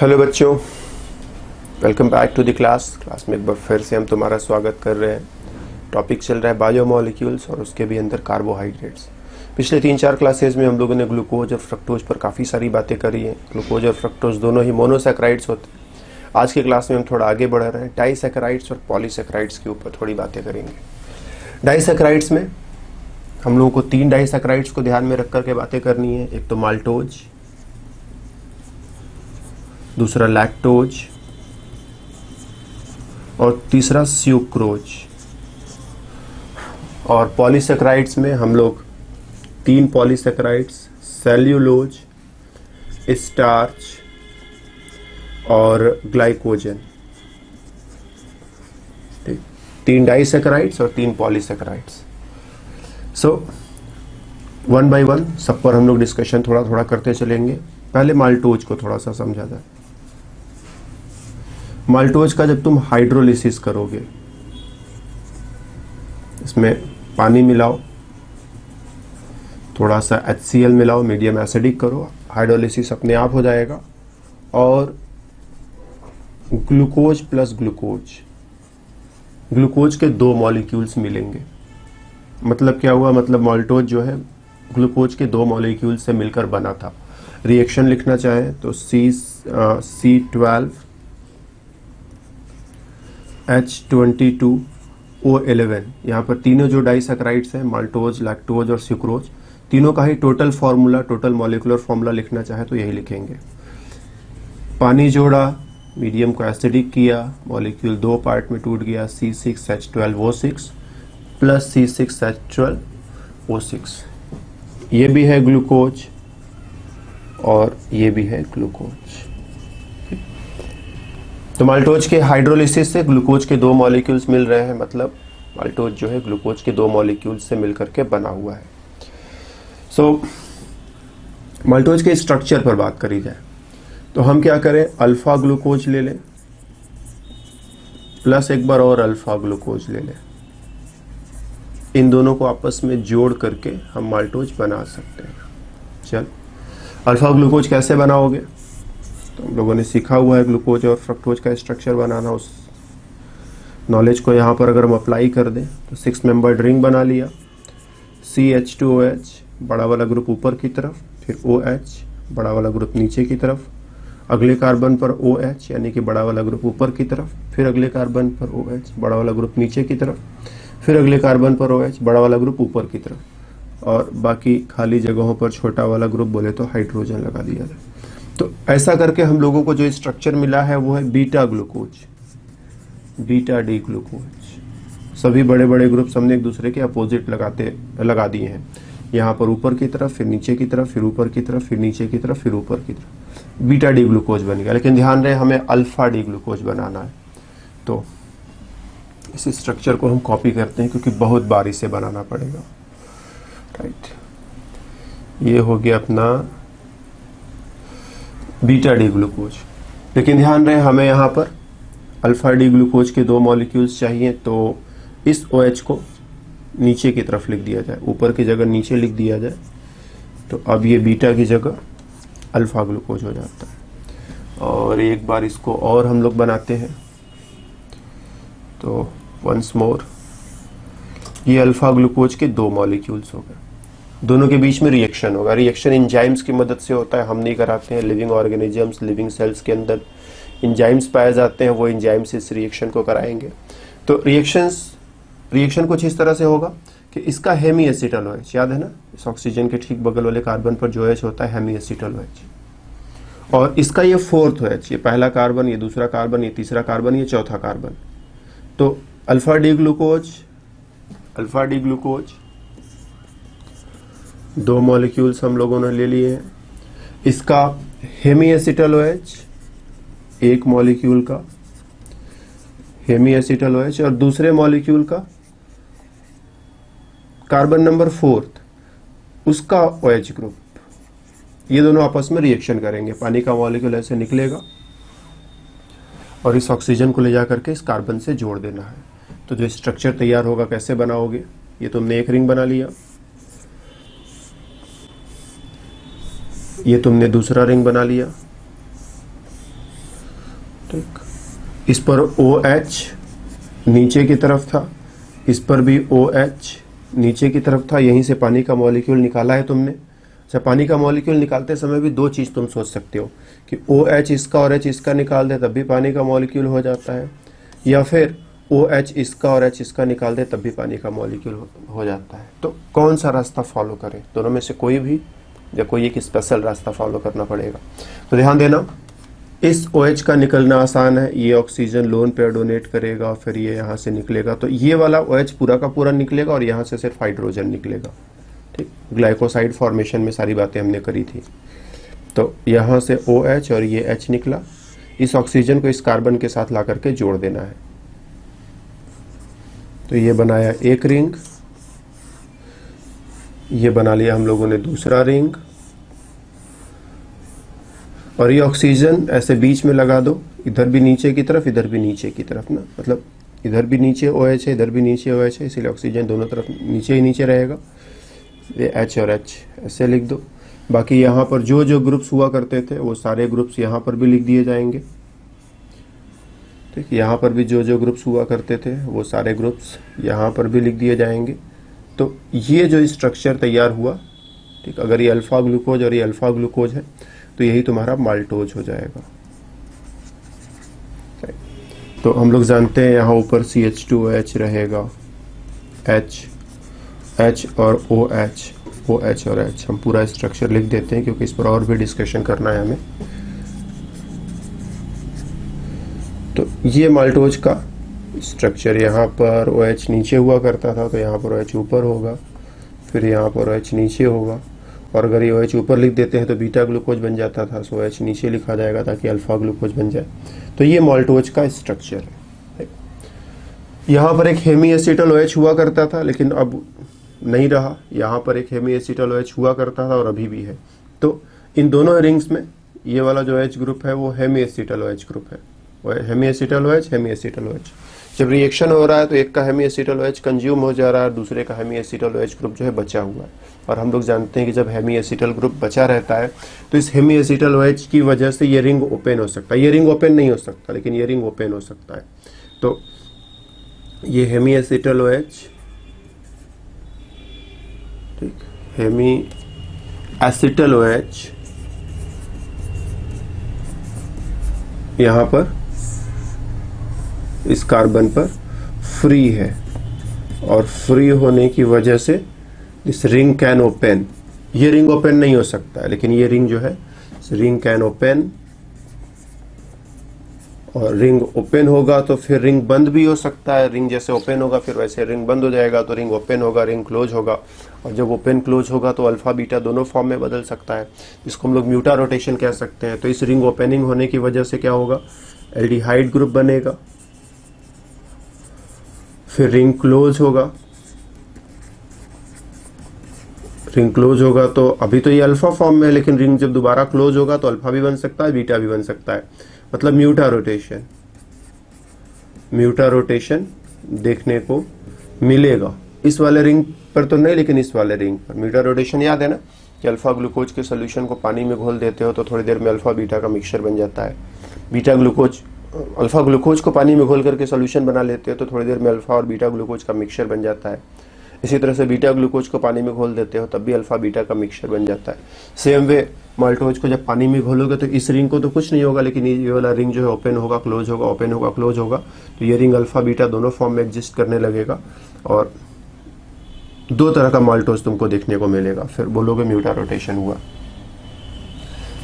Hello बच्चों, welcome back to the class में एक बार फिर से हम तुम्हारा स्वागत कर रहे हैं। टॉपिक चल रहा है बायोमोलिक्यूल्स और उसके भी अंदर कार्बोहाइड्रेट्स। पिछले 3-4 क्लासेज में हम लोगों ने ग्लूकोज और फ्रक्टोज पर काफ़ी सारी बातें करी हैं। ग्लूकोज और फ्रक्टोज दोनों ही मोनोसैकेराइड्स होते हैं। आज की क्लास में हम थोड़ा आगे बढ़ रहे हैं, डाइसैकेराइड्स और पॉलीसैकेराइड्स के ऊपर थोड़ी बातें करेंगे। डाइसैकेराइड्स में हम लोगों को 3 डाइसैकेराइड्स को ध्यान में रख करके बातें करनी है। एक तो माल्टोज, दूसरा लैक्टोज और तीसरा स्यूक्रोज। और पॉलीसैकेराइड्स में हम लोग 3 पॉलीसैकेराइड्स, सेल्यूलोज, स्टार्च और ग्लाइकोजन। 3 डाइसैकेराइड्स और 3 पॉलीसैकेराइड्स। सो 1 बाय 1 सब पर हम लोग डिस्कशन थोड़ा थोड़ा करते चलेंगे। पहले माल्टोज को थोड़ा सा समझा जाए। माल्टोज का जब तुम हाइड्रोलिसिस करोगे, इसमें पानी मिलाओ, थोड़ा सा HCl मिलाओ, मीडियम एसिडिक करो, हाइड्रोलिसिस अपने आप हो जाएगा और ग्लूकोज प्लस ग्लूकोज के 2 मॉलिक्यूल्स मिलेंगे। मतलब क्या हुआ? मतलब माल्टोज जो है ग्लूकोज के 2 मॉलिक्यूल से मिलकर बना था। रिएक्शन लिखना चाहे तो C12H22O11। यहाँ पर तीनों जो डाइसैकेराइड्स हैं, माल्टोज, लैक्टोज और सुक्रोज, तीनों का ही total formula, total molecular formula लिखना चाहे तो यही लिखेंगे। पानी जोड़ा, मीडियम को एसिडिक किया, मॉलिक्यूल 2 पार्ट में टूट गया, C6H12O6 प्लस C6H12O6। ये भी है ग्लूकोज और ये भी है ग्लूकोज। तो माल्टोज के हाइड्रोलिसिस से ग्लूकोज के 2 मॉलिक्यूल्स मिल रहे हैं। मतलब माल्टोज जो है ग्लूकोज के 2 मॉलिक्यूल्स से मिलकर के बना हुआ है। माल्टोज के स्ट्रक्चर पर बात करी जाए तो हम क्या करें, अल्फा ग्लूकोज ले लें प्लस एक बार और अल्फा ग्लूकोज ले लें। इन दोनों को आपस में जोड़ करके हम माल्टोज बना सकते हैं। चल, अल्फा ग्लूकोज कैसे बनाओगे? तो हम लोगों ने सीखा हुआ है ग्लूकोज और फ्रक्टोज का स्ट्रक्चर बनाना। उस नॉलेज को यहाँ पर अगर हम अप्लाई कर दें तो 6 मेंबर्ड रिंग बना लिया। CH2OH बड़ा वाला ग्रुप ऊपर की तरफ, फिर OH बड़ा वाला ग्रुप नीचे की तरफ, अगले कार्बन पर OH यानी कि बड़ा वाला ग्रुप ऊपर की तरफ, फिर अगले कार्बन पर OH बड़ा वाला ग्रुप नीचे की तरफ, फिर अगले कार्बन पर OH बड़ा वाला ग्रुप ऊपर की तरफ, और बाकी खाली जगहों पर छोटा वाला ग्रुप बोले तो हाइड्रोजन लगा दिया जाए। तो ऐसा करके हम लोगों को जो स्ट्रक्चर मिला है वो है beta glucose, beta D glucose. सभी बड़े बड़े ग्रुप्स हमने एक दूसरे के अपोजिट लगा दिए हैं। यहाँ पर ऊपर की तरफ, फिर नीचे की तरफ, फिर ऊपर की तरफ, फिर नीचे की तरफ, फिर ऊपर की तरफ। बीटा डी ग्लूकोज बन गया। लेकिन ध्यान रहे हमें अल्फा डी ग्लूकोज बनाना है। तो इस स्ट्रक्चर को हम कॉपी करते हैं क्योंकि बहुत बारी से बनाना पड़ेगा। राइट, ये हो गया अपना बीटा डी ग्लूकोज। लेकिन ध्यान रहे हमें यहाँ पर अल्फा डी ग्लूकोज के 2 मॉलिक्यूल्स चाहिए। तो इस OH को नीचे की तरफ लिख दिया जाए, ऊपर की जगह नीचे लिख दिया जाए। तो अब ये बीटा की जगह अल्फा ग्लूकोज हो जाता है। और एक बार इसको और हम लोग बनाते हैं। तो वंस मोर ये अल्फा ग्लूकोज के 2 मॉलिक्यूल्स हो गए। दोनों के बीच में रिएक्शन होगा। रिएक्शन एंजाइम्स की मदद से होता है, हम नहीं कराते हैं। लिविंग ऑर्गेनिजम्स, लिविंग सेल्स के अंदर एंजाइम्स पाए जाते हैं, वो एंजाइम्स इस रिएक्शन को कराएंगे। तो रिएक्शन कुछ इस तरह से होगा कि इसका हेमी एसिटल OH, याद है ना, इस ऑक्सीजन के ठीक बगल वाले कार्बन पर जो OH होता है हेमी एसिटल OH, और इसका ये 4th OH, ये पहला कार्बन, ये दूसरा कार्बन, ये तीसरा कार्बन, ये चौथा कार्बन। तो अल्फा डी ग्लूकोज 2 मॉलिक्यूल्स हम लोगों ने ले लिए हैं। इसका हेमी एसिटल OH, एक मॉलिक्यूल का हेमी एसिटल OH, और दूसरे मॉलिक्यूल का कार्बन नंबर 4th, उसका OH ग्रुप। ये दोनों आपस में रिएक्शन करेंगे। पानी का मॉलिक्यूल ऐसे निकलेगा और इस ऑक्सीजन को ले जा करके इस कार्बन से जोड़ देना है। तो जो स्ट्रक्चर तैयार होगा कैसे बनाओगे? ये तुमने एक रिंग बना लिया, ये तुमने दूसरा रिंग बना लिया, ठीक, इस पर OH नीचे की तरफ था, इस पर भी OH नीचे की तरफ था, यहीं से पानी का मॉलिक्यूल निकाला है तुमने। अच्छा, पानी का मॉलिक्यूल निकालते समय भी दो चीज़ तुम सोच सकते हो कि OH इसका और H इसका निकाल दे तब भी पानी का मॉलिक्यूल हो जाता है, या फिर OH इसका और H इसका निकाल दे तब भी पानी का मॉलिक्यूल हो जाता है। तो कौन सा रास्ता फॉलो करें, दोनों में से कोई भी या कोई एक स्पेशल रास्ता फॉलो करना पड़ेगा। तो ध्यान देना, इस OH का निकलना आसान है, ये ऑक्सीजन लोन पेयर डोनेट करेगा, फिर ये यहाँ से निकलेगा, तो ये वाला OH पूरा का पूरा निकलेगा और यहाँ से सिर्फ हाइड्रोजन निकलेगा। ठीक, ग्लाइकोसाइड फॉर्मेशन में सारी बातें हमने करी थी। तो यहाँ से OH और ये H निकला, इस ऑक्सीजन को इस कार्बन के साथ ला करके जोड़ देना है। तो ये बनाया एक रिंग, ये बना लिया हम लोगों ने दूसरा रिंग, और ये ऑक्सीजन ऐसे बीच में लगा दो, इधर भी नीचे की तरफ इधर भी नीचे की तरफ ना, मतलब इधर भी नीचे OH है इधर भी नीचे OH है, इसलिए ऑक्सीजन दोनों तरफ नीचे ही नीचे रहेगा। ये H और H ऐसे लिख दो। बाकी यहाँ पर जो जो ग्रुप्स हुआ करते थे वो सारे ग्रुप्स यहाँ पर भी लिख दिए जाएंगे। ठीक, यहाँ पर भी जो जो ग्रुप्स हुआ करते थे वो सारे ग्रुप्स यहाँ पर भी लिख दिए जाएंगे। तो ये जो स्ट्रक्चर तैयार हुआ, ठीक, अगर ये अल्फा ग्लूकोज और ये अल्फा ग्लूकोज है तो यही तुम्हारा माल्टोज हो जाएगा। तो हम लोग जानते हैं यहाँ ऊपर CH2OH रहेगा, H और OH और H, हम पूरा स्ट्रक्चर लिख देते हैं क्योंकि इस पर और भी डिस्कशन करना है हमें। तो ये माल्टोज का स्ट्रक्चर, यहाँ पर OH नीचे हुआ करता था तो यहाँ पर OH ऊपर होगा, फिर यहाँ पर OH नीचे होगा, और अगर ये OH ऊपर लिख देते हैं तो बीटा ग्लूकोज बन जाता था, सो OH नीचे लिखा जाएगा ताकि अल्फा ग्लूकोज बन जाए। तो ये माल्टोज का स्ट्रक्चर है। यहाँ पर एक हेमी एसिटल OH हुआ करता था लेकिन अब नहीं रहा, यहाँ पर एक हेमी एसिटल OH हुआ करता था और अभी भी है। तो इन दोनों रिंग्स में ये वाला जो OH ग्रुप है वो हेमी एसिटल OH ग्रुप है, hemiacetal OH, hemiacetal OH। जब रिएक्शन हो रहा है तो एक का हेमी एसिटल OH कंज्यूम हो जा रहा है, दूसरे का हेमी एसिटल OH ग्रुप जो है बचा हुआ है। और हम लोग जानते हैं कि जब हेमी एसिटल ग्रुप बचा रहता है तो इस हेमी एसिटल OH की वजह से ये रिंग ओपन हो सकता है। ये रिंग ओपन नहीं हो सकता लेकिन ये रिंग ओपन हो सकता है। तो ये हेमी एसिटल OH, ठीक, हेमी एसिटल OH यहाँ पर इस कार्बन पर फ्री है, और फ्री होने की वजह से दिस रिंग कैन ओपन। ये रिंग ओपन नहीं हो सकता है लेकिन ये रिंग जो है रिंग कैन ओपन, और रिंग ओपन होगा तो फिर रिंग बंद भी हो सकता है। रिंग जैसे ओपन होगा फिर वैसे रिंग बंद हो जाएगा, तो रिंग ओपन होगा, रिंग क्लोज होगा, और जब ओपन क्लोज होगा तो अल्फा बीटा दोनों फॉर्म में बदल सकता है, जिसको हम लोग म्यूटा रोटेशन कह सकते हैं। तो इस रिंग ओपनिंग होने की वजह से क्या होगा, एल्डिहाइड ग्रुप बनेगा, फिर रिंग क्लोज होगा, रिंग क्लोज होगा तो अभी तो ये अल्फा फॉर्म में है लेकिन रिंग जब दोबारा क्लोज होगा तो अल्फा भी बन सकता है, बीटा भी बन सकता है, मतलब म्यूटा रोटेशन देखने को मिलेगा। इस वाले रिंग पर तो नहीं लेकिन इस वाले रिंग पर म्यूटा रोटेशन याद है ना कि अल्फा ग्लूकोज के सोल्यूशन को पानी में घोल देते हो तो थोड़ी देर में अल्फा बीटा का मिक्सचर बन जाता है। अल्फा ग्लूकोज को पानी में घोल करके सोल्यूशन बना लेते हो तो थोड़ी देर में अल्फा और बीटा ग्लूकोज का मिक्सचर बन जाता है। इसी तरह से बीटा ग्लूकोज को पानी में घोल देते हो तब भी अल्फा बीटा का मिक्सचर बन जाता है। सेम वे माल्टोज को जब पानी में घोलोगे तो इस रिंग को तो कुछ नहीं होगा लेकिन ये वाला रिंग जो है ओपन होगा क्लोज होगा, ओपन होगा क्लोज होगा, तो ये रिंग अल्फा बीटा दोनों फॉर्म में एग्जिस्ट करने लगेगा और दो तरह का माल्टोज तुमको देखने को मिलेगा। फिर बोलोगे म्यूटा रोटेशन हुआ।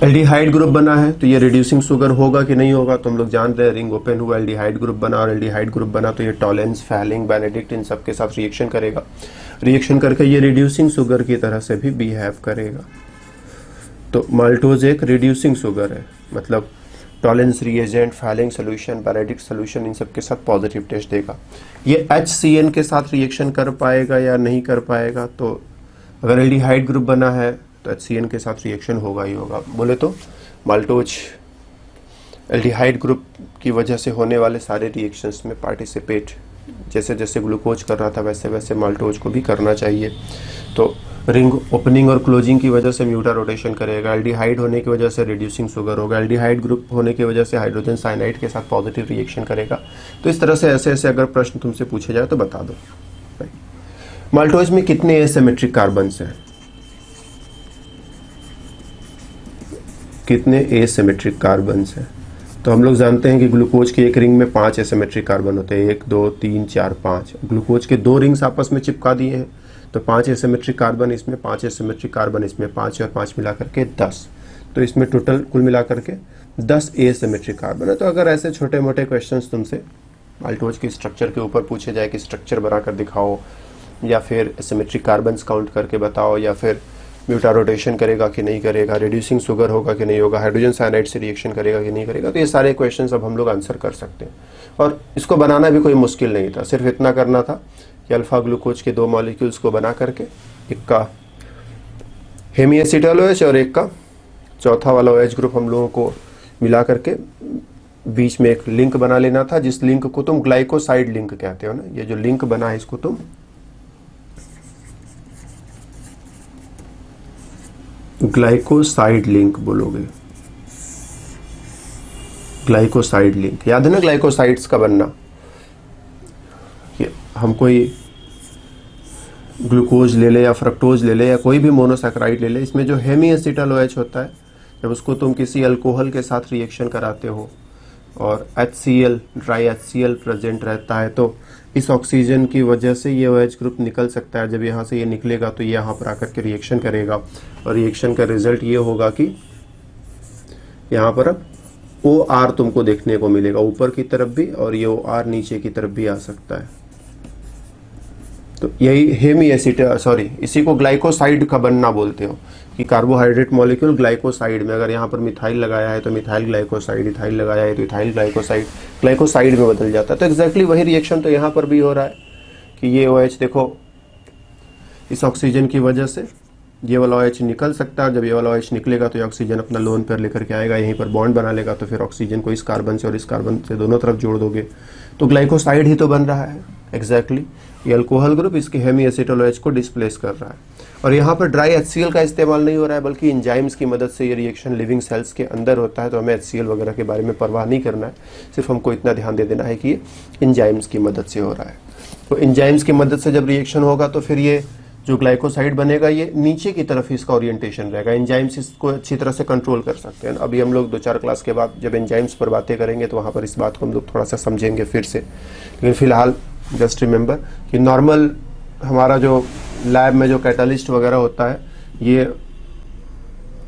एल्डिहाइड ग्रुप बना है तो ये रिड्यूसिंग शुगर होगा कि नहीं होगा, तो हम लोग जान रहे हैं रिंग ओपन हुआ, एल्डिहाइड ग्रुप बना, और एल्डिहाइड ग्रुप बना तो ये टॉलेंस, फैलिंग, बेनेडिक्ट इन सब के साथ रिएक्शन करेगा। रिएक्शन करके ये रिड्यूसिंग शुगर की तरह से भी बिहेव करेगा। तो माल्टोज एक रिड्यूसिंग शुगर है, मतलब Tollens reagent, falling solution, Benedict solution in सब के साथ पॉजिटिव टेस्ट देगा। ये HCN के साथ रिएक्शन कर पाएगा या नहीं कर पाएगा, तो अगर एल्डिहाइड ग्रुप बना है तो HCN के साथ रिएक्शन होगा ही होगा। बोले तो माल्टोज एल्डिहाइड ग्रुप की वजह से होने वाले सारे रिएक्शंस में पार्टिसिपेट जैसे जैसे ग्लूकोज कर रहा था वैसे वैसे माल्टोज को भी करना चाहिए। तो रिंग ओपनिंग और क्लोजिंग की वजह से म्यूटा रोटेशन करेगा, एल्डिहाइड होने की वजह से रिड्यूसिंग शुगर होगा, एल्डिहाइड ग्रुप होने की वजह से हाइड्रोजन साइनाइड के साथ पॉजिटिव रिएक्शन करेगा। तो इस तरह से ऐसे ऐसे अगर प्रश्न तुमसे पूछे जाए तो बता दो। माल्टोज में कितने एसिमेट्रिक कार्बन्स हैं? कितने एसिमेट्रिक कार्बन्स हैं? तो हम लोग जानते हैं कि ग्लूकोज की एक रिंग में 5 एसिमेट्रिक कार्बन होते हैं, 1 2 3 4 5। ग्लूकोज के 2 रिंग्स आपस में चिपका दिए हैं तो 5 एसिमेट्रिक कार्बन इसमें, 5 एसिमेट्रिक कार्बन इसमें, 5 और 5 मिला करके 10। तो इसमें टोटल कुल मिला करके 10 एसिमेट्रिक कार्बन है। तो अगर ऐसे छोटे मोटे क्वेश्चंस तुमसे माल्टोज के स्ट्रक्चर के ऊपर पूछे जाए कि स्ट्रक्चर बनाकर दिखाओ, या फिर एसिमेट्रिक कार्बन्स काउंट करके बताओ, या फिर म्यूटा रोटेशन करेगा कि नहीं करेगा, रिड्यूसिंग शुगर होगा कि नहीं होगा, हाइड्रोजन साइनाइड से रिएक्शन करेगा कि नहीं करेगा, तो ये सारे क्वेश्चंस अब हम लोग आंसर कर सकते हैं। और इसको बनाना भी कोई मुश्किल नहीं था, सिर्फ इतना करना था कि अल्फा ग्लूकोज के 2 मॉलिक्यूल्स को बना करके एक का हेमी एसिटल OH और एक का चौथा वाला OH ग्रुप हम लोगों को मिला करके बीच में एक लिंक बना लेना था, जिस लिंक को तुम ग्लाइकोसाइड लिंक कहते हो ना। ये जो लिंक बना है इसको तुम ग्लाइकोसाइड लिंक बोलोगे। ग्लाइकोसाइड लिंक याद है ना, ग्लाइकोसाइड्स का बनना। हम कोई ग्लूकोज ले ले या फ्रक्टोज ले ले या कोई भी मोनोसैकेराइड ले ले, इसमें जो हेमी एसिटल OH होता है, जब उसको तुम किसी अल्कोहल के साथ रिएक्शन कराते हो और HCl ड्राई HCl प्रेजेंट रहता है, तो इस ऑक्सीजन की वजह से ये OH ग्रुप निकल सकता है। जब यहाँ से ये निकलेगा तो ये यहाँ पर आकर के रिएक्शन करेगा और रिएक्शन का रिजल्ट ये होगा कि यहाँ पर अब OR तुमको देखने को मिलेगा, ऊपर की तरफ भी, और ये OR नीचे की तरफ भी आ सकता है। तो यही हेमी एसिटल, सॉरी, इसी को ग्लाइकोसाइड का बनना बोलते हो कि कार्बोहाइड्रेट मॉलिक्यूल ग्लाइकोसाइड में, अगर यहाँ पर मिथाइल लगाया है तो मिथाइल ग्लाइकोसाइड, इथाइल लगाया है तो इथाइल ग्लाइकोसाइड, ग्लाइकोसाइड में बदल जाता है। तो एग्जैक्टली वही रिएक्शन तो यहाँ पर भी हो रहा है कि ये OH देखो, इस ऑक्सीजन की वजह से ये वाला OH निकल सकता है। जब ये वाला OH निकलेगा तो ये ऑक्सीजन अपना लोन पेयर लेकर के आएगा, यहीं पर बॉन्ड बना लेगा, तो फिर ऑक्सीजन को इस कार्बन से और इस कार्बन से दोनों तरफ जोड़ दोगे तो ग्लाइकोसाइड ही तो बन रहा है। एग्जैक्टली ये अल्कोहल ग्रुप इसके हेमी एसिटल OH को डिस्प्लेस कर रहा है। और यहाँ पर ड्राई HCl का इस्तेमाल नहीं हो रहा है, बल्कि इंजाइम्स की मदद से ये रिएक्शन लिविंग सेल्स के अंदर होता है। तो हमें HCl वगैरह के बारे में परवाह नहीं करना है, सिर्फ हमको इतना ध्यान दे देना है कि ये इंजाइम्स की मदद से हो रहा है। तो इंजाइम्स की मदद से जब रिएक्शन होगा तो फिर ये जो ग्लाइकोसाइड बनेगा ये नीचे की तरफ इसका ओरिएंटेशन रहेगा। एंजाइम्स इसको अच्छी तरह से कंट्रोल कर सकते हैं। अभी हम लोग 2-4 क्लास के बाद जब एंजाइम्स पर बातें करेंगे तो वहाँ पर इस बात को हम लोग थोड़ा सा समझेंगे फिर से। लेकिन फिलहाल जस्ट रिमेंबर कि नॉर्मल हमारा जो लैब में जो कैटालिस्ट वगैरह होता है, ये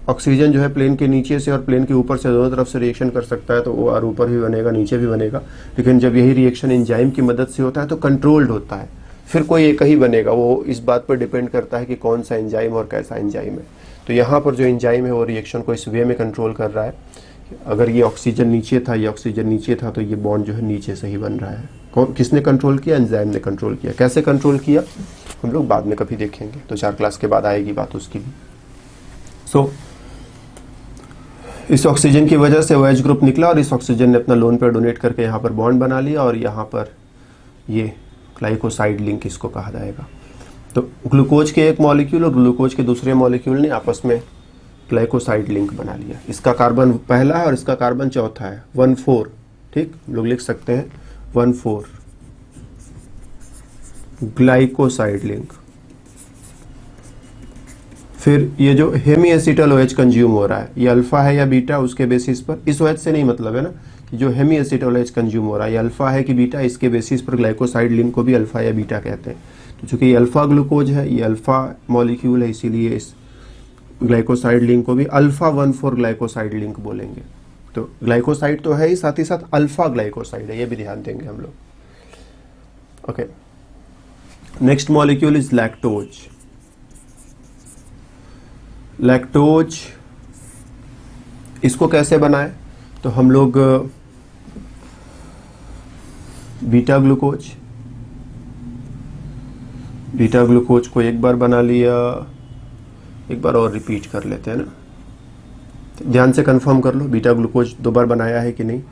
ऑक्सीजन जो है प्लेन के नीचे से और प्लेन के ऊपर से दोनों तरफ से रिएक्शन कर सकता है, तो वो और ऊपर भी बनेगा नीचे भी बनेगा। लेकिन जब यही रिएक्शन एंजाइम की मदद से होता है तो कंट्रोल्ड होता है, फिर कोई एक ही बनेगा। वो इस बात पर डिपेंड करता है कि कौन सा एंजाइम और कैसा एंजाइम है। तो यहाँ पर जो एंजाइम है वो रिएक्शन को इस वे में कंट्रोल कर रहा है, अगर ये ऑक्सीजन नीचे था, ये ऑक्सीजन नीचे था, तो ये बॉन्ड जो है नीचे से ही बन रहा है। किसने कंट्रोल किया? एंजाइम ने कंट्रोल किया। कैसे कंट्रोल किया हम लोग बाद में कभी देखेंगे, तो 4 क्लास के बाद आएगी बात उसकी भी। सो इस ऑक्सीजन की वजह से OH ग्रुप निकला और इस ऑक्सीजन ने अपना लोन पेयर डोनेट करके यहाँ पर बॉन्ड बना लिया और यहाँ पर ये ग्लाइकोसाइड लिंक इसको कहा जाएगा। तो ग्लूकोज के एक मॉलिक्यूल और ग्लूकोज के दूसरे मॉलिक्यूल ने आपस में ग्लाइकोसाइड लिंक बना लिया। इसका कार्बन पहला है और इसका कार्बन चौथा है, 1,4। ठीक, लोग लिख सकते हैं 1,4 ग्लाइकोसाइड लिंक। फिर ये जो हेमी एसिटल OH कंज्यूम हो रहा है, ये अल्फा है या बीटा, उसके बेसिस पर, इस OH से नहीं मतलब है ना कि जो हेमी एसिटल OH कंज्यूम हो रहा है ये अल्फा है कि बीटा, इसके बेसिस पर ग्लाइकोसाइड लिंक को भी अल्फा या बीटा कहते हैं। तो चूंकि ये अल्फा ग्लूकोज है, ये अल्फा मॉलिक्यूल है, इसीलिए इस ग्लाइकोसाइड लिंक को भी अल्फा 1,4 ग्लाइकोसाइड लिंक बोलेंगे। तो ग्लाइकोसाइड तो है ही, साथ अल्फा ग्लाइकोसाइड है, ये भी ध्यान देंगे हम लोग। Okay, next molecule is lactose. Lactose इसको कैसे बनाए? तो हम लोग बीटा ग्लूकोज को एक बार बना लिया, एक बार और रिपीट कर लेते हैं ना, ध्यान से कंफर्म कर लो बीटा ग्लूकोज 2 बार बनाया है कि नहीं।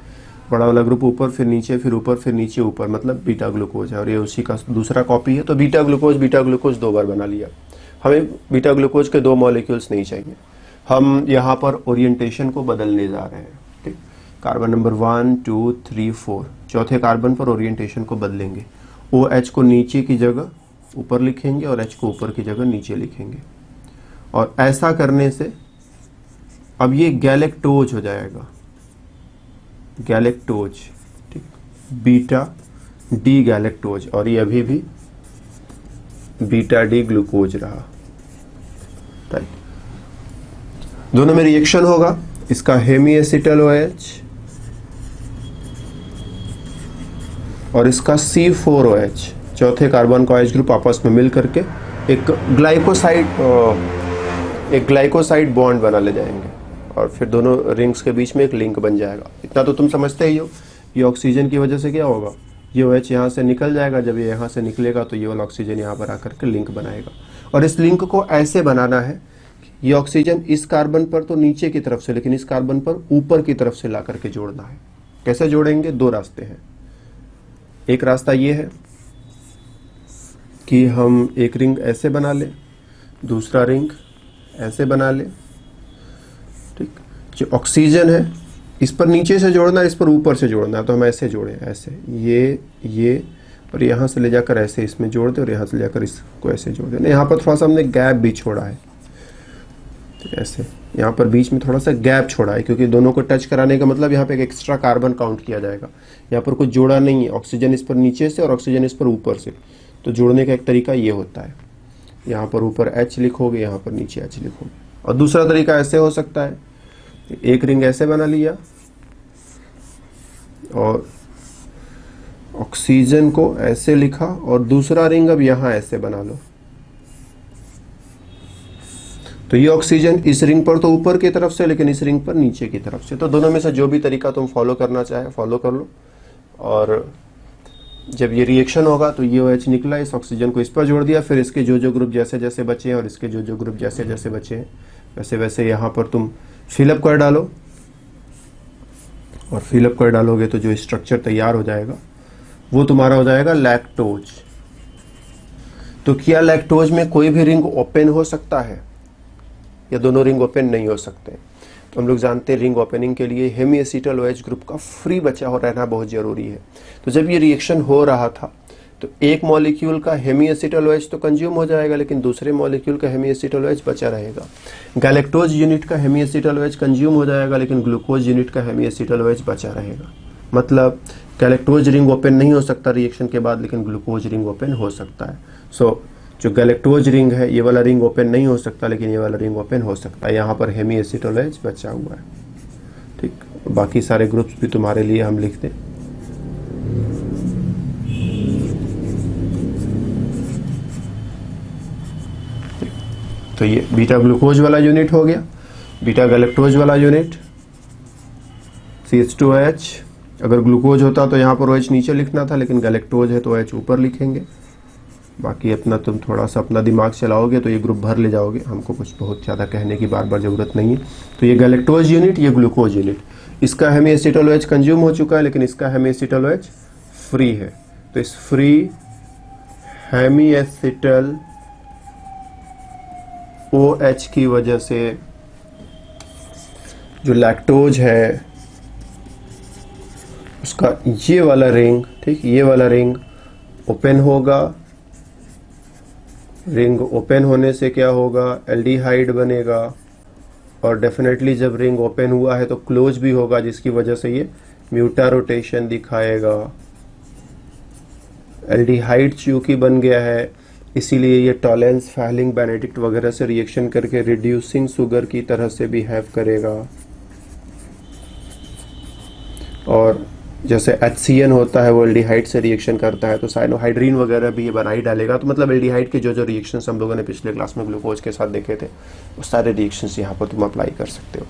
बड़ा वाला ग्रुप ऊपर, फिर नीचे, फिर ऊपर, फिर नीचे, ऊपर, मतलब बीटा ग्लूकोज है और ये उसी का दूसरा कॉपी है। तो बीटा ग्लूकोज 2 बार बना लिया। हमें बीटा ग्लूकोज के 2 मॉलिक्यूल्स नहीं चाहिए, हम यहाँ पर ओरिएंटेशन को बदलने जा रहे हैं। ठीक, कार्बन नंबर 1 2 3 4, चौथे कार्बन पर ओरिएंटेशन को बदलेंगे। OH को नीचे की जगह ऊपर लिखेंगे और H को ऊपर की जगह नीचे लिखेंगे। और ऐसा करने से अब ये गैलेक्टोज हो जाएगा, गैलेक्टोज। ठीक, बीटा डी गैलेक्टोज, और ये अभी भी बीटा डी ग्लूकोज रहा। राइट, दोनों में रिएक्शन होगा, इसका हेमी एसिटल OH और इसका C4OH, चौथे कार्बन का OH ग्रुप आपस में मिल करके एक ग्लाइकोसाइड बॉन्ड बना ले जाएंगे और फिर दोनों रिंग्स के बीच में एक लिंक बन जाएगा। इतना तो तुम समझते ही हो। ये ऑक्सीजन की वजह से क्या होगा, ये OH यहाँ से निकल जाएगा, जब ये यहाँ से निकलेगा तो ये वाला ऑक्सीजन यहाँ पर आकर के लिंक बनाएगा। और इस लिंक को ऐसे बनाना है, ये ऑक्सीजन इस कार्बन पर तो नीचे की तरफ से, लेकिन इस कार्बन पर ऊपर की तरफ से ला करके जोड़ना है। कैसे जोड़ेंगे, 2 रास्ते हैं। एक रास्ता ये है कि हम एक रिंग ऐसे बना लें, दूसरा रिंग ऐसे बना लें। ठीक, जो ऑक्सीजन है इस पर नीचे से जोड़ना है, इस पर ऊपर से जोड़ना है, तो हम ऐसे जोड़ें, ऐसे ये और यहाँ से ले जाकर ऐसे इसमें जोड़ दें और यहाँ से ले जाकर इसको ऐसे जोड़ दें। यहाँ पर थोड़ा सा हमने गैप भी छोड़ा है, ऐसे यहाँ पर बीच में थोड़ा सा गैप छोड़ा है, क्योंकि दोनों को टच कराने का मतलब यहाँ पे एक एक्स्ट्रा कार्बन काउंट किया जाएगा। यहाँ पर कुछ जोड़ा नहीं है, ऑक्सीजन इस पर नीचे से और ऑक्सीजन इस पर ऊपर से, तो जोड़ने का एक तरीका ये होता है, यहाँ पर ऊपर H लिखोगे, यहाँ पर नीचे H लिखोगे। और दूसरा तरीका ऐसे हो सकता है, एक रिंग ऐसे बना लिया और ऑक्सीजन को ऐसे लिखा और दूसरा रिंग अब यहाँ ऐसे बना लो, तो ये ऑक्सीजन इस रिंग पर तो ऊपर की तरफ से, लेकिन इस रिंग पर नीचे की तरफ से। तो दोनों में से जो भी तरीका तुम फॉलो करना चाहे फॉलो कर लो। और जब ये रिएक्शन होगा तो ये OH निकला, इस ऑक्सीजन को इस पर जोड़ दिया, फिर इसके जो ग्रुप जैसे जैसे बचे हैं और इसके जो ग्रुप जैसे जैसे बचे हैं वैसे वैसे यहाँ पर तुम फिलअप कर डालो। और फिलअप कर डालोगे तो जो स्ट्रक्चर तैयार हो जाएगा वो तुम्हारा हो जाएगा लैक्टोज। तो क्या लैक्टोज में कोई भी रिंग ओपन हो सकता है या दोनों रिंग ओपन नहीं हो सकते? तो हम लोग जानते हैं रिंग ओपनिंग के लिए हेमी एसिटल OH ग्रुप का फ्री बचा हो रहना बहुत जरूरी है। तो जब ये रिएक्शन हो रहा था तो एक मॉलिक्यूल का हेमी एसिटल OH तो कंज्यूम हो जाएगा, लेकिन दूसरे मॉलिक्यूल का हेमी एसिटल OH बचा रहेगा। गैलेक्टोज यूनिट का हेमी एसिटल OH कंज्यूम हो जाएगा, लेकिन ग्लूकोज यूनिट का हेमी एसिटल OH बचा रहेगा। मतलब गैलेक्टोज रिंग ओपन नहीं हो सकता रिएक्शन के बाद, लेकिन ग्लूकोज रिंग ओपन हो सकता है। सो जो गैलेक्टोज रिंग है ये वाला रिंग ओपन नहीं हो सकता, लेकिन ये वाला रिंग ओपन हो सकता है। यहाँ पर हेमी एसिटल OH बचा हुआ है। ठीक, बाकी सारे ग्रुप्स भी तुम्हारे लिए हम लिख दें। तो ये बीटा ग्लूकोज वाला यूनिट हो गया, बीटा गैलेक्टोज वाला यूनिट CH2OH। अगर ग्लूकोज होता तो यहाँ पर OH नीचे लिखना था, लेकिन गैलेक्टोज है तो OH ऊपर लिखेंगे। बाकी अपना तुम थोड़ा सा अपना दिमाग चलाओगे तो ये ग्रुप भर ले जाओगे, हमको कुछ बहुत ज़्यादा कहने की बार बार ज़रूरत नहीं है। तो ये गैलेक्टोज यूनिट, ये ग्लूकोज यूनिट, इसका हेमी एसिटल OH कंज्यूम हो चुका है, लेकिन इसका हेमी एसिटल OH फ्री है। तो इस फ्री हेमी एसिटल OH की वजह से जो लैक्टोज है उसका ये वाला रिंग, ठीक, ये वाला रिंग ओपन होगा। रिंग ओपन होने से क्या होगा, एल्डिहाइड बनेगा। और डेफिनेटली जब रिंग ओपन हुआ है तो क्लोज भी होगा, जिसकी वजह से ये म्यूटा रोटेशन दिखाएगा। एल्डिहाइड चूंकि बन गया है इसीलिए ये टॉलेंस, फैलिंग, बेनेडिक्ट वगैरह से रिएक्शन करके रिड्यूसिंग शुगर की तरह से बिहेव करेगा। और जैसे HCN होता है वो एल्डिहाइड से रिएक्शन करता है, तो साइनोहाइड्रीन वगैरह भी ये बना ही डालेगा। तो मतलब एल्डिहाइड के जो रिएक्शंस हम लोगों ने पिछले क्लास में ग्लूकोज के साथ देखे थे वो सारे रिएक्शंस यहाँ पर तुम अप्लाई कर सकते हो।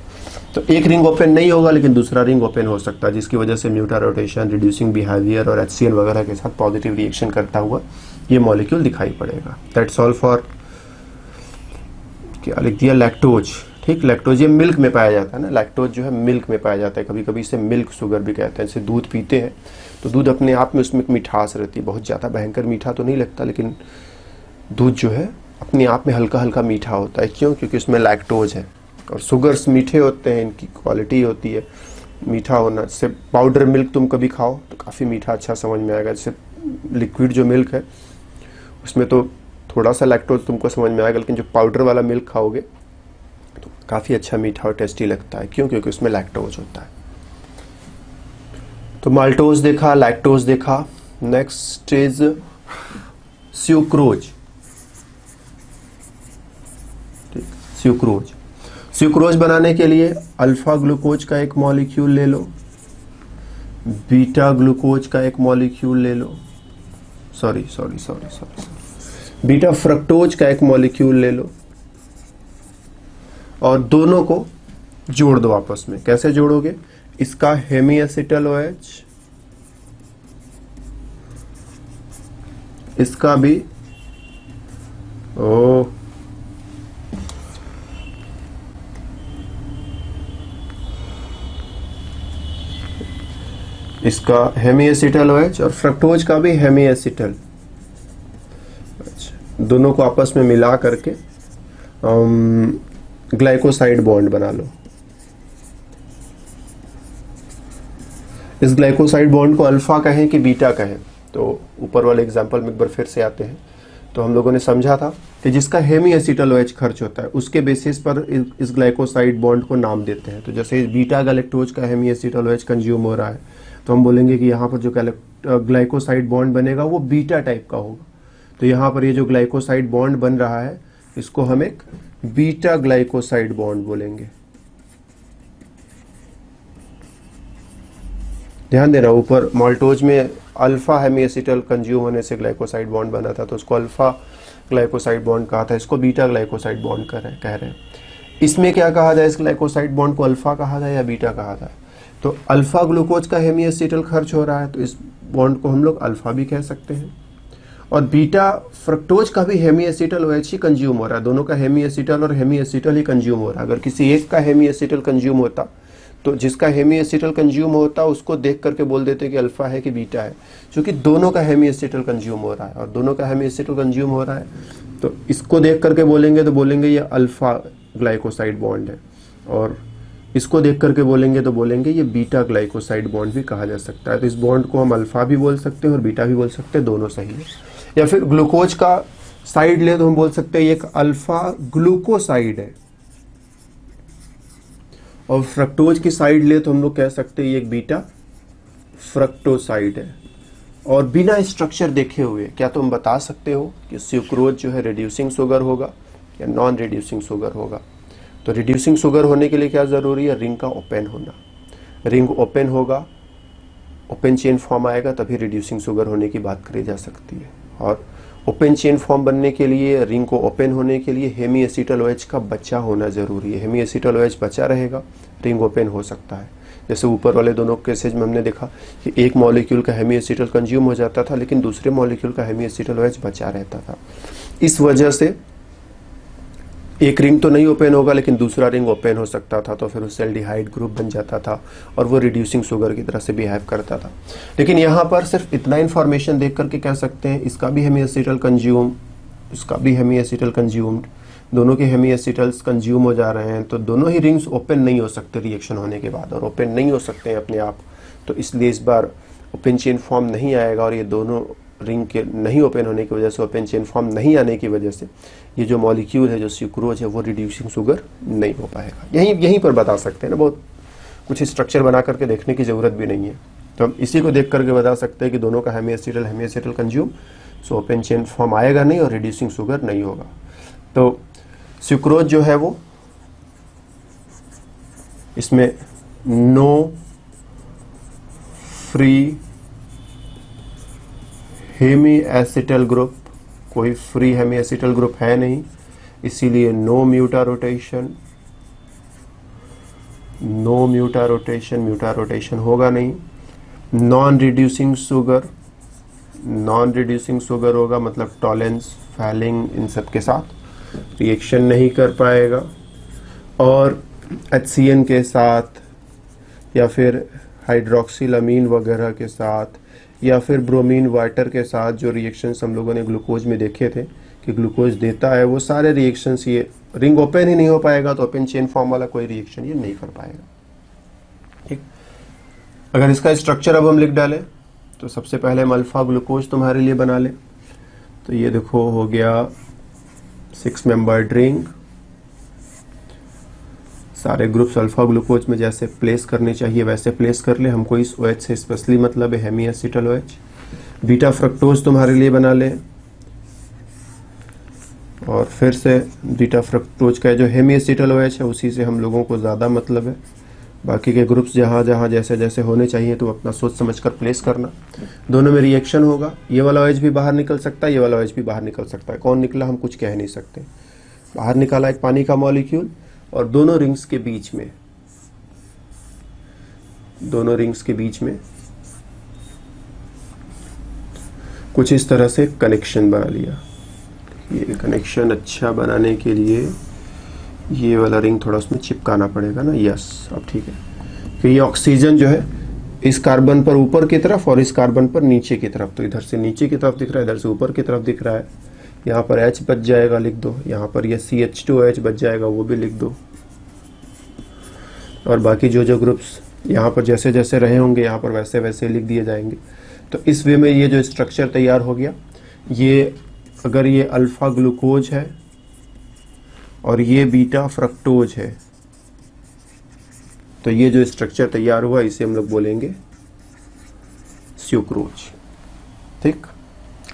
तो एक रिंग ओपन नहीं होगा, लेकिन दूसरा रिंग ओपन हो सकता है, जिसकी वजह से म्यूटा रोटेशन, रिड्यूसिंग बिहेवियर और HCN वगैरह के साथ पॉजिटिव रिएक्शन करता हुआ ये मॉलिक्यूल दिखाई पड़ेगा। दैट्स ऑल फॉर, क्या लिख दिया, लैक्टोज। ठीक, लैक्टोज ये मिल्क में पाया जाता है ना, लैक्टोज जो है मिल्क में पाया जाता है, कभी कभी इसे मिल्क शुगर भी कहते हैं। जैसे दूध पीते हैं तो दूध अपने आप में उसमें एक मिठास रहती है, बहुत ज़्यादा भयंकर मीठा तो नहीं लगता, लेकिन दूध जो है अपने आप में हल्का हल्का मीठा होता है। क्यों? क्योंकि उसमें लैक्टोज है, और शुगर्स मीठे होते हैं, इनकी क्वालिटी होती है मीठा होना। जैसे पाउडर मिल्क तुम कभी खाओ तो काफ़ी मीठा अच्छा समझ में आएगा। जैसे लिक्विड जो मिल्क है उसमें तो थोड़ा सा लैक्टोज तुमको समझ में आएगा, लेकिन जो पाउडर वाला मिल्क खाओगे तो काफ़ी अच्छा मीठा और टेस्टी लगता है। क्यों? क्योंकि उसमें लैक्टोज होता है। तो माल्टोज देखा, लैक्टोज देखा। Next is स्यूक्रोज। स्यूक्रोज, स्यूक्रोज बनाने के लिए अल्फा ग्लूकोज का एक मॉलिक्यूल ले लो, बीटा ग्लूकोज का एक मॉलिक्यूल ले लो, सॉरी बीटा फ्रक्टोज का एक मॉलिक्यूल ले लो, और दोनों को जोड़ दो आपस में। कैसे जोड़ोगे? इसका हेमी एसिटल OH, इसका भी इसका हेमी एसिटल OH और फ्रक्टोज का भी हेमी एसिटल। अच्छा, दोनों को आपस में मिला करके ग्लाइकोसाइड बॉन्ड बना लो। इस ग्लाइकोसाइड बॉन्ड को अल्फा कहें कि बीटा कहें, तो ऊपर वाले एग्जांपल में एक बार फिर से आते हैं। तो हम लोगों ने समझा था कि जिसका हेमी एसिटल OH खर्च होता है उसके बेसिस पर इस ग्लाइकोसाइड बॉन्ड को नाम देते हैं। तो जैसे बीटा गैलेक्टोज का हेमी एसिटल OH कंज्यूम हो रहा है, तो हम बोलेंगे कि यहाँ पर जो ग्लाइकोसाइड बॉन्ड बनेगा वो बीटा टाइप का होगा। तो यहाँ पर ये जो ग्लाइकोसाइड बॉन्ड बन रहा है इसको हम एक बीटा ग्लाइकोसाइड बॉन्ड बोलेंगे। ध्यान देना, ऊपर माल्टोज में अल्फा हेमी एसिटल कंज्यूम होने से ग्लाइकोसाइड बॉन्ड बना था, तो उसको अल्फा ग्लाइकोसाइड बॉन्ड कहा था, इसको बीटा ग्लाइकोसाइड बॉन्ड कह रहे हैं। इसमें क्या कहा जाए? इस ग्लाइकोसाइड बॉन्ड को अल्फा कहा जाए या बीटा कहा जाए? तो अल्फा ग्लूकोज का हेमी एसिटल खर्च हो रहा है, तो इस बॉन्ड को हम लोग अल्फा भी कह सकते हैं। और बीटा फ्रक्टोज का भी हेमी एसिटल OH ही कंज्यूम हो रहा है, दोनों का हेमी एसिटल और हेमी एसिटल ही कंज्यूम हो रहा है। अगर किसी एक का हेमी एसिटल कंज्यूम होता तो जिसका हेमी एसिटल कंज्यूम होता उसको देख करके बोल देते कि अल्फा है कि बीटा है, क्योंकि दोनों का हेमी एसिटल कंज्यूम हो रहा है। और दोनों का हेमी एसिटल कंज्यूम हो रहा है तो इसको देख करके बोलेंगे तो बोलेंगे ये अल्फा ग्लाइकोसाइड बॉन्ड है, और इसको देख करके बोलेंगे तो बोलेंगे ये बीटा ग्लाइकोसाइड बॉन्ड भी कहा जा सकता है। तो इस बॉन्ड को हम अल्फा भी बोल सकते हैं और बीटा भी बोल सकते हैं, दोनों सही है। या फिर ग्लूकोज का साइड ले तो हम बोल सकते हैं ये एक अल्फा ग्लूकोसाइड है, और फ्रक्टोज की साइड ले तो हम लोग कह सकते हैं ये एक बीटा फ्रक्टोसाइड है। और बिना स्ट्रक्चर देखे हुए क्या तुम बता सकते हो कि स्यूक्रोज जो है रिड्यूसिंग शुगर होगा या नॉन रिड्यूसिंग शुगर होगा? तो रिड्यूसिंग शुगर होने के लिए क्या जरूरी है? रिंग का ओपन होना। रिंग ओपन होगा, ओपन चेन फॉर्म आएगा, तभी रिड्यूसिंग शुगर होने की बात करी जा सकती है। और ओपन चेन फॉर्म बनने के लिए, रिंग को ओपन होने के लिए हेमी एसिटल OH का बचा होना जरूरी है। हेमी एसिटल OH बचा रहेगा, रिंग ओपन हो सकता है। जैसे ऊपर वाले दोनों केसेज में हमने देखा कि एक मॉलिक्यूल का हेमी एसिटल कंज्यूम हो जाता था लेकिन दूसरे मॉलिक्यूल का हेमी एसिटल OH बचा रहता था। इस वजह से एक रिंग तो नहीं ओपन होगा लेकिन दूसरा रिंग ओपन हो सकता था, तो फिर उससे एल्डिहाइड ग्रुप बन जाता था और वो रिड्यूसिंग शुगर की तरह से बिहेव करता था। लेकिन यहाँ पर सिर्फ इतना इन्फॉर्मेशन देख करके कह सकते हैं इसका भी हेमी एसिटल कंज्यूम, इसका भी हेमी एसिटल कंज्यूम्ड, दोनों के हेमी एसिटल्स कंज्यूम हो जा रहे हैं, तो दोनों ही रिंग्स ओपन नहीं हो सकते रिएक्शन होने के बाद, और ओपन नहीं हो सकते हैं अपने आप। तो इसलिए इस बार ओपन चेन फॉर्म नहीं आएगा, और ये दोनों रिंग के नहीं ओपन होने की वजह से, ओपन चेन फॉर्म नहीं आने की वजह से ये जो मॉलिक्यूल है, जो स्यूक्रोज है, वो रिड्यूसिंग शुगर नहीं हो पाएगा। यहीं पर बता सकते हैं ना, बहुत कुछ स्ट्रक्चर बना करके देखने की ज़रूरत भी नहीं है। तो हम इसी को देख करके बता सकते हैं कि दोनों का hemiacetal consume, so open chain form आएगा नहीं और रिड्यूसिंग शुगर नहीं होगा। तो स्यूक्रोज जो है वो, इसमें no free hemiacetal group, कोई फ्री हेमी एसिटल ग्रुप है नहीं, इसीलिए no mutarotation, mutarotation होगा नहीं। नॉन रिड्यूसिंग शुगर होगा, मतलब टॉलेंस, फैलिंग, इन सब के साथ रिएक्शन नहीं कर पाएगा। और HCN के साथ या फिर हाइड्रोक्सिलामीन वगैरह के साथ या फिर ब्रोमीन वाटर के साथ जो रिएक्शंस हम लोगों ने ग्लूकोज में देखे थे कि ग्लूकोज देता है वो सारे रिएक्शंस, ये रिंग ओपन ही नहीं हो पाएगा तो ओपन चेन फॉर्म वाला कोई रिएक्शन ये नहीं कर पाएगा। ठीक, अगर इसका स्ट्रक्चर अब हम लिख डालें तो सबसे पहले हम अल्फा ग्लूकोज तुम्हारे लिए बना लें। तो ये देखो हो गया 6 मेंबर्ड रिंग, सारे ग्रुप्स अल्फा ग्लूकोज में जैसे प्लेस करने चाहिए वैसे प्लेस कर ले। हमको इस OH से स्पेशली मतलब है hemiacetal OH। Beta fructose तुम्हारे लिए बना ले, और फिर से बीटा फ्रक्टोज का जो हेमी एसिटल OH है उसी से हम लोगों को ज़्यादा मतलब है। बाकी के ग्रुप्स जहाँ जहाँ जैसे जैसे होने चाहिए तो अपना सोच समझ कर प्लेस करना। दोनों में रिएक्शन होगा, ये वाला OH भी बाहर निकल सकता है, ये वाला OH भी बाहर निकल सकता है। कौन निकला हम कुछ कह नहीं सकते। बाहर निकाला एक पानी का मॉलिक्यूल, और दोनों रिंग्स के बीच में कुछ इस तरह से कनेक्शन बना लिया। ये कनेक्शन अच्छा बनाने के लिए ये वाला रिंग थोड़ा उसमें चिपकाना पड़ेगा ना। यस, अब ठीक है कि ये ऑक्सीजन जो है इस कार्बन पर ऊपर की तरफ और इस कार्बन पर नीचे की तरफ, तो इधर से नीचे की तरफ दिख रहा है, इधर से ऊपर की तरफ दिख रहा है। यहाँ पर H बच जाएगा, लिख दो। यहाँ पर ये CH2OH बच जाएगा, वो भी लिख दो। और बाकी जो जो ग्रुप्स यहाँ पर जैसे जैसे रहे होंगे यहाँ पर वैसे वैसे लिख दिए जाएंगे। तो इस वे में ये जो स्ट्रक्चर तैयार हो गया, ये अगर ये अल्फा ग्लूकोज है और ये बीटा फ्रक्टोज है, तो ये जो स्ट्रक्चर तैयार हुआ इसे हम लोग बोलेंगे स्यूक्रोज। ठीक,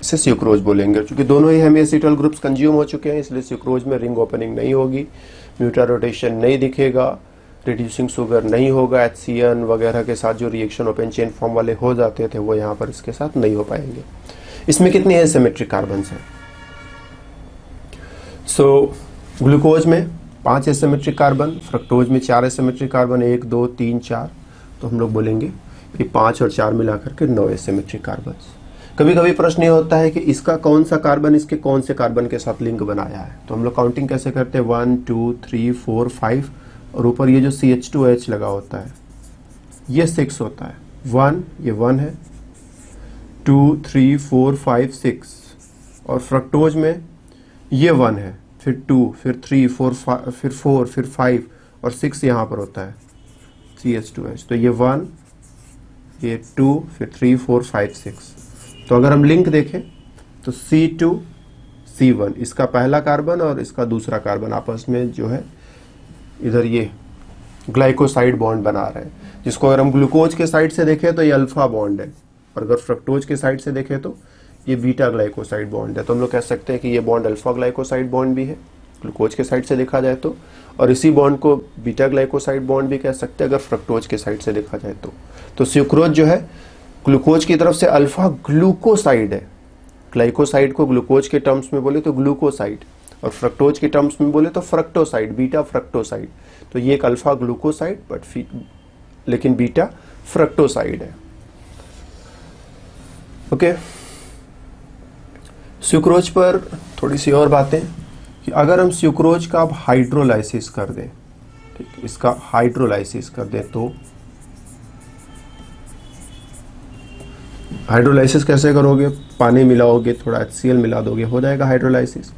इसे स्यूक्रोज बोलेंगे। क्योंकि दोनों ही हेमी एसिटल ग्रुप्स कंज्यूम हो चुके हैं, इसलिए स्यूक्रोज में रिंग ओपनिंग नहीं होगी, म्यूटा रोटेशन नहीं दिखेगा, रिड्यूसिंग शुगर नहीं होगा। HCN वगैरह के साथ जो रिएक्शन ओपन चेन फॉर्म वाले हो जाते थे वो यहाँ पर इसके साथ नहीं हो पाएंगे। इसमें कितनी एसिमेट्रिक कार्बन्स हैं? ग्लूकोज में 5 एसिमेट्रिक कार्बन, फ्रक्टोज में 4 एसिमेट्रिक कार्बन, 1 2 3 4, तो हम लोग बोलेंगे कि 5 और 4 मिलाकर के 9 एसिमेट्रिक कार्बन। कभी कभी प्रश्न ये होता है कि इसका कौन सा कार्बन इसके कौन से कार्बन के साथ लिंक बनाया है, तो हम लोग काउंटिंग कैसे करते हैं? 1 2 3 4 5, और ऊपर ये जो CH2OH लगा होता है ये 6 होता है। 1 ये 1 है, 2 3 4 5 6, और फ्रक्टोज में ये 1 है, फिर 2, फिर 3 4 फिर 4, फिर 5 और 6 यहाँ पर होता है CH2OH। तो ये 1, ये 2, फिर 3 4 5 6। तो अगर हम लिंक देखें तो C2 C1 इसका पहला कार्बन और इसका दूसरा कार्बन आपस में जो है इधर ये ग्लाइकोसाइड बॉन्ड बना रहे हैं, जिसको अगर हम ग्लूकोज के साइड से देखें तो ये अल्फा बॉन्ड है, और अगर फ्रक्टोज के साइड से देखें तो ये बीटा ग्लाइकोसाइड बॉन्ड है। तो हम लोग कह सकते हैं कि ये बॉन्ड अल्फा ग्लाइकोसाइड बॉन्ड भी है ग्लूकोज के साइड से देखा जाए तो, और इसी बॉन्ड को बीटा ग्लाइकोसाइड बॉन्ड भी कह सकते हैं अगर फ्रक्टोज के साइड से देखा जाए तो स्यूक्रोज जो है ग्लूकोज की तरफ से अल्फा ग्लूकोसाइड है। ग्लाइकोसाइड को ग्लूकोज के टर्म्स में बोले तो ग्लूकोसाइड, और फ्रक्टोज के टर्म्स में बोले तो फ्रक्टोसाइड, बीटा फ्रक्टोसाइड। तो ये एक अल्फा ग्लूकोसाइड लेकिन बीटा फ्रक्टोसाइड है। ओके, स्यूक्रोज पर थोड़ी सी और बातें कि अगर हम स्यूक्रोज का अब हाइड्रोलाइसिस कर दें, ठीक, इसका हाइड्रोलाइसिस कर दें तो हाइड्रोलाइसिस कैसे करोगे? पानी मिलाओगे, थोड़ा HCl मिला दोगे, हो जाएगा हाइड्रोलाइसिस।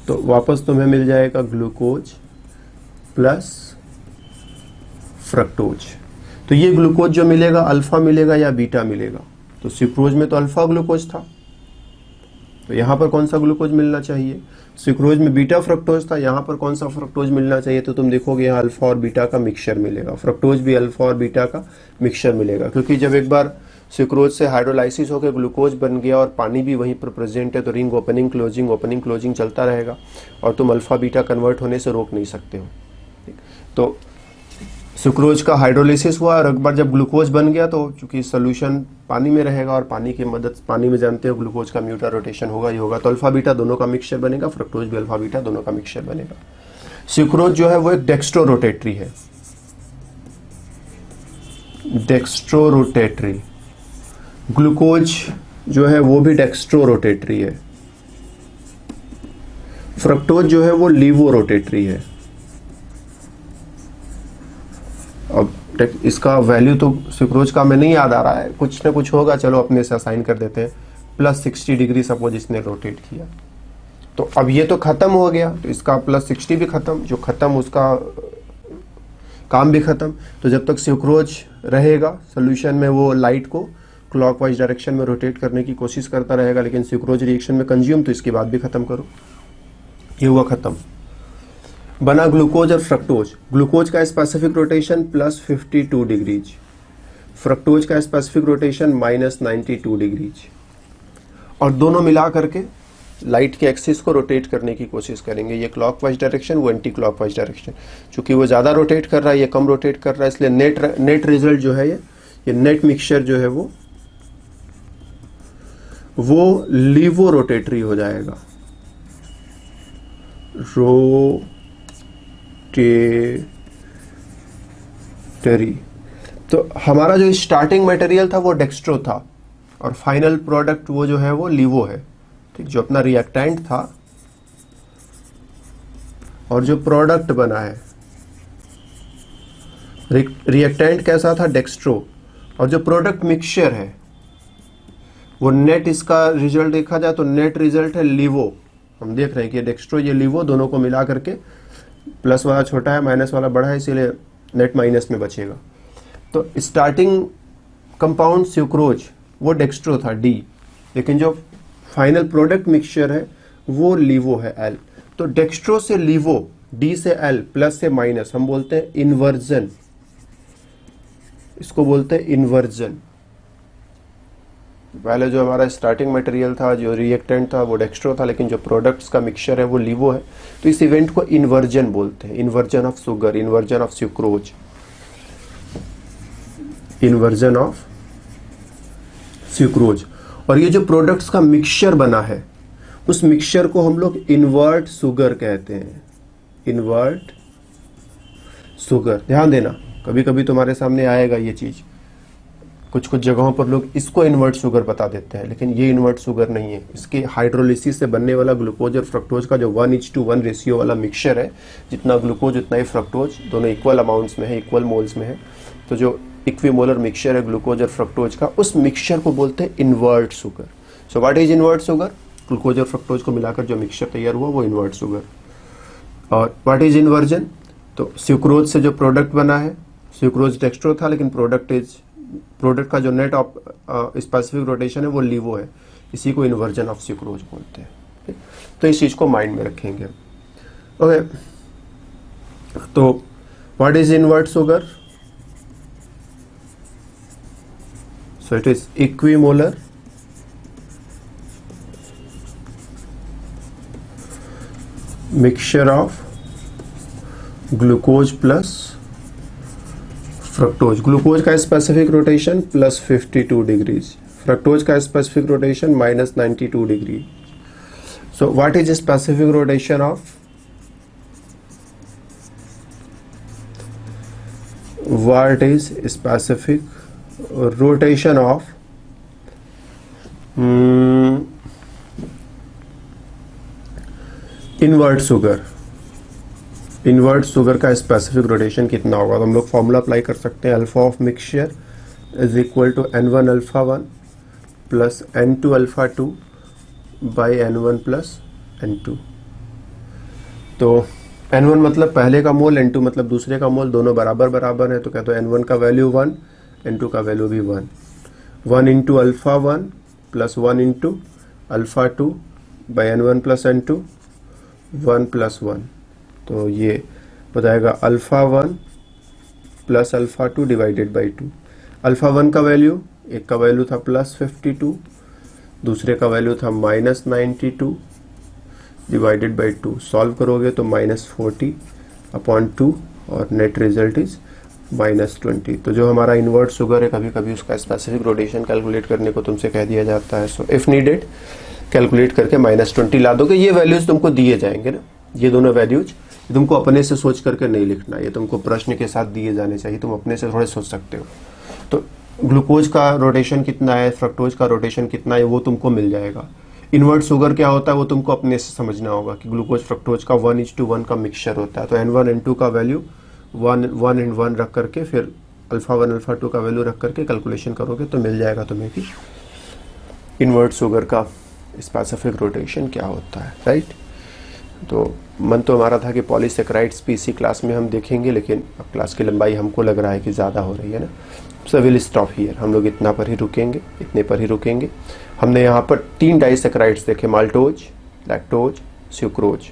तो वापस तुम्हें मिल जाएगा ग्लूकोज प्लस फ्रक्टोज। तो ये ग्लूकोज जो मिलेगा अल्फा मिलेगा या बीटा मिलेगा? तो स्यूक्रोज में तो अल्फा ग्लूकोज था, तो यहाँ पर कौन सा ग्लूकोज मिलना चाहिए? स्यूक्रोज में बीटा फ्रक्टोज था, यहाँ पर कौन सा फ्रक्टोज मिलना चाहिए? तो तुम देखोगे यहाँ अल्फा और बीटा का मिक्सचर मिलेगा, फ्रक्टोज भी अल्फा और बीटा का मिक्सचर मिलेगा। क्योंकि जब एक बार स्यूक्रोज से हाइड्रोलाइसिस होकर ग्लूकोज बन गया और पानी भी वहीं पर प्रेजेंट है, तो रिंग ओपनिंग क्लोजिंग चलता रहेगा और तुम अल्फा बीटा कन्वर्ट होने से रोक नहीं सकते हो। तो सुक्रोज का हाइड्रोलिसिस हुआ और एक बार जब ग्लूकोज बन गया तो चूंकि सोल्यूशन पानी में रहेगा और पानी में जानते हो ग्लूकोज का म्यूटा रोटेशन होगा ही होगा, तो अल्फा बीटा दोनों का मिक्सचर बनेगा, फ्रक्टोज भी अल्फा बीटा दोनों का मिक्सचर बनेगा। सुक्रोज जो है वो एक डेक्स्ट्रो रोटेटरी है, डेक्स्ट्रो रोटेटरी। ग्लूकोज जो है वो भी डेक्स्ट्रो रोटेटरी है। फ्रक्टोज जो है वो लीवो रोटेटरी है। अब इसका वैल्यू तो सुक्रोज का हमें नहीं याद आ रहा है, कुछ ना कुछ होगा, चलो अपने से असाइन कर देते हैं। +60 डिग्री सपोज इसने रोटेट किया, तो अब ये तो खत्म हो गया, तो इसका +60 भी खत्म, जो खत्म उसका काम भी खत्म। तो जब तक सुक्रोज रहेगा सोल्यूशन में वो लाइट को क्लॉकवाइज डायरेक्शन में रोटेट करने की कोशिश करता रहेगा, लेकिन सुक्रोज रिएक्शन में कंज्यूम, तो इसकी बात भी खत्म करो। ये हुआ खत्म। बना ग्लूकोज और फ्रक्टोज। ग्लूकोज का स्पेसिफिक रोटेशन +52 डिग्रीज, फ्रक्टोज का स्पेसिफिक रोटेशन -92 डिग्रीज, और दोनों मिला करके लाइट के एक्सिस को रोटेट करने की कोशिश करेंगे। ये क्लॉकवाइज डायरेक्शन, वो एंटी क्लॉकवाइज डायरेक्शन। चूंकि वो ज़्यादा रोटेट कर रहा है, ये कम रोटेट कर रहा है, इसलिए नेट रिजल्ट जो है ये नेट मिक्सचर जो है वो लीवो रोटेटरी हो जाएगा, रोटेटरी। तो हमारा जो स्टार्टिंग मटेरियल था वो डेक्स्ट्रो था, और फाइनल प्रोडक्ट वो जो है वो लीवो है। ठीक, जो अपना रिएक्टेंट था और जो प्रोडक्ट बना है, रिएक्टेंट कैसा था, डेक्स्ट्रो, और जो प्रोडक्ट मिक्सचर है वो नेट, इसका रिजल्ट देखा जाए तो नेट रिजल्ट है लीवो। हम देख रहे हैं कि डेक्स्ट्रो ये लीवो दोनों को मिला करके, प्लस वाला छोटा है माइनस वाला बड़ा है, इसीलिए नेट माइनस में बचेगा। तो स्टार्टिंग कंपाउंड सुक्रोज वो डेक्स्ट्रो था डी, लेकिन जो फाइनल प्रोडक्ट मिक्सचर है वो लीवो है एल। तो डेक्स्ट्रो से लीवो, डी से एल, प्लस से माइनस, हम बोलते हैं इन्वर्जन, इसको बोलते हैं इन्वर्जन। पहले जो हमारा स्टार्टिंग मटेरियल था, जो रिएक्टेंट था वो डेक्स्ट्रो था, लेकिन जो प्रोडक्ट्स का मिक्सचर है वो लीवो है। तो इस इवेंट को इन्वर्जन बोलते हैं, inversion of sugar, inversion of sucrose, inversion of sucrose. और ये जो प्रोडक्ट्स का मिक्सचर बना है, उस मिक्सचर को हम लोग इन्वर्ट शुगर कहते हैं, इन्वर्ट शुगर। ध्यान देना, कभी कभी तुम्हारे सामने आएगा ये चीज, कुछ कुछ जगहों पर लोग इसको इन्वर्ट शुगर बता देते हैं, लेकिन ये इन्वर्ट शुगर नहीं है। इसके हाइड्रोलिसिस से बनने वाला ग्लूकोज और फ्रक्टोज का जो 1:1 रेशियो वाला मिक्सचर है, जितना ग्लूकोज उतना ही फ्रक्टोज, दोनों इक्वल अमाउंट्स में है, इक्वल मोल्स में है। तो जो इक्विमोलर मिक्सचर है ग्लूकोज और फ्रक्टोज का, उस मिक्सचर को बोलते हैं invert sugar. So what is invert sugar? Glucose और फ्रक्टोज को मिलाकर जो मिक्सचर तैयार हुआ वो इन्वर्ट शुगर। और व्हाट इज इन्वर्जन? तो सुक्रोज से जो प्रोडक्ट बना है, सुक्रोज डेक्स्ट्रो था, लेकिन प्रोडक्ट का जो नेट ऑफ स्पेसिफिक रोटेशन है वो लीवो है, इसी को इन्वर्जन ऑफ सुक्रोज बोलते हैं। ठीक? तो इस चीज को माइंड में रखेंगे। ओके, तो what is invert sugar? So it is equimolar mixture of glucose plus fructose. Glucose का specific rotation +52 degrees, fructose का specific rotation -92 degree. So what is the specific rotation of? What is specific rotation of invert sugar? Invert sugar का specific rotation कितना होगा? तो हम लोग formula apply कर सकते हैं, alpha of mixture is equal to N1 alpha 1 plus N2 alpha 2 by N1 plus N2। तो N1 मतलब पहले का मोल, N2 मतलब दूसरे का मोल, दोनों बराबर बराबर है, तो कहते हैं N1 का वैल्यू 1, N2 का वैल्यू भी 1। 1 into alpha 1 plus 1 into alpha 2 by N1 plus N2, 1 plus 1। तो ये हो जाएगा alpha 1 plus alpha 2 divided by 2। Alpha 1 का वैल्यू, एक का वैल्यू था +52, दूसरे का वैल्यू था -92 डिवाइडेड बाई 2। सॉल्व करोगे तो -40/2 और नेट रिजल्ट इज -20। तो जो हमारा इन्वर्ट शुगर है, कभी कभी उसका स्पेसिफिक रोटेशन कैलकुलेट करने को तुमसे कह दिया जाता है। सो इफ नीडेड कैलकुलेट करके -20 ला दोगे। ये वैल्यूज तुमको दिए जाएंगे ना, ये दोनों वैल्यूज तुमको अपने से सोच करके नहीं लिखना, ये तुमको प्रश्न के साथ दिए जाने चाहिए, तुम अपने से थोड़े सोच सकते हो। तो ग्लूकोज का रोटेशन कितना है, फ्रक्टोज का रोटेशन कितना है, वो तुमको मिल जाएगा। इन्वर्ट शुगर क्या होता है वो तुमको अपने से समझना होगा कि ग्लूकोज फ्रक्टोज का 1:1 का मिक्सचर होता है। तो N1 N2 का वैल्यू 1 एंड 1 रख करके, फिर अल्फा 1 अल्फा 2 का वैल्यू रख करके कैलकुलेशन करोगे तो मिल जाएगा तुम्हें कि इन्वर्ट शुगर का स्पेसिफिक रोटेशन क्या होता है, राइट। तो मन तो हमारा था कि पॉलीसेकेराइड्स भी इसी क्लास में हम देखेंगे, लेकिन अब क्लास की लंबाई हमको लग रहा है कि ज़्यादा हो रही है ना, सो विल स्टॉप हियर। हम लोग इतना पर ही रुकेंगे, इतने पर ही रुकेंगे। हमने यहाँ पर 3 डाइसेकेराइड्स देखे, माल्टोज, लैक्टोज, सुक्रोज।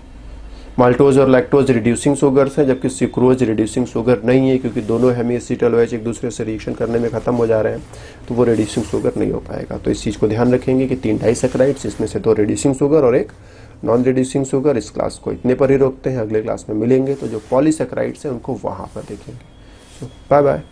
माल्टोज और लैक्टोज रिड्यूसिंग शुगर्स हैं, जबकि सुक्रोज रिड्यूसिंग शुगर नहीं है, क्योंकि दोनों हेमीएसिटल OH एक दूसरे से रिएक्शन करने में खत्म हो जा रहे हैं, तो वो रिड्यूसिंग शुगर नहीं हो पाएगा। तो इस चीज़ को ध्यान रखेंगे कि 3 डाइसेकेराइड्स, इसमें से 2 रिड्यूसिंग शुगर और एक नॉन रिड्यूसिंग शुगर। इस क्लास को इतने पर ही रोकते हैं, अगले क्लास में मिलेंगे तो जो पॉलीसेकेराइड्स हैं उनको वहाँ पर देखेंगे। Bye bye.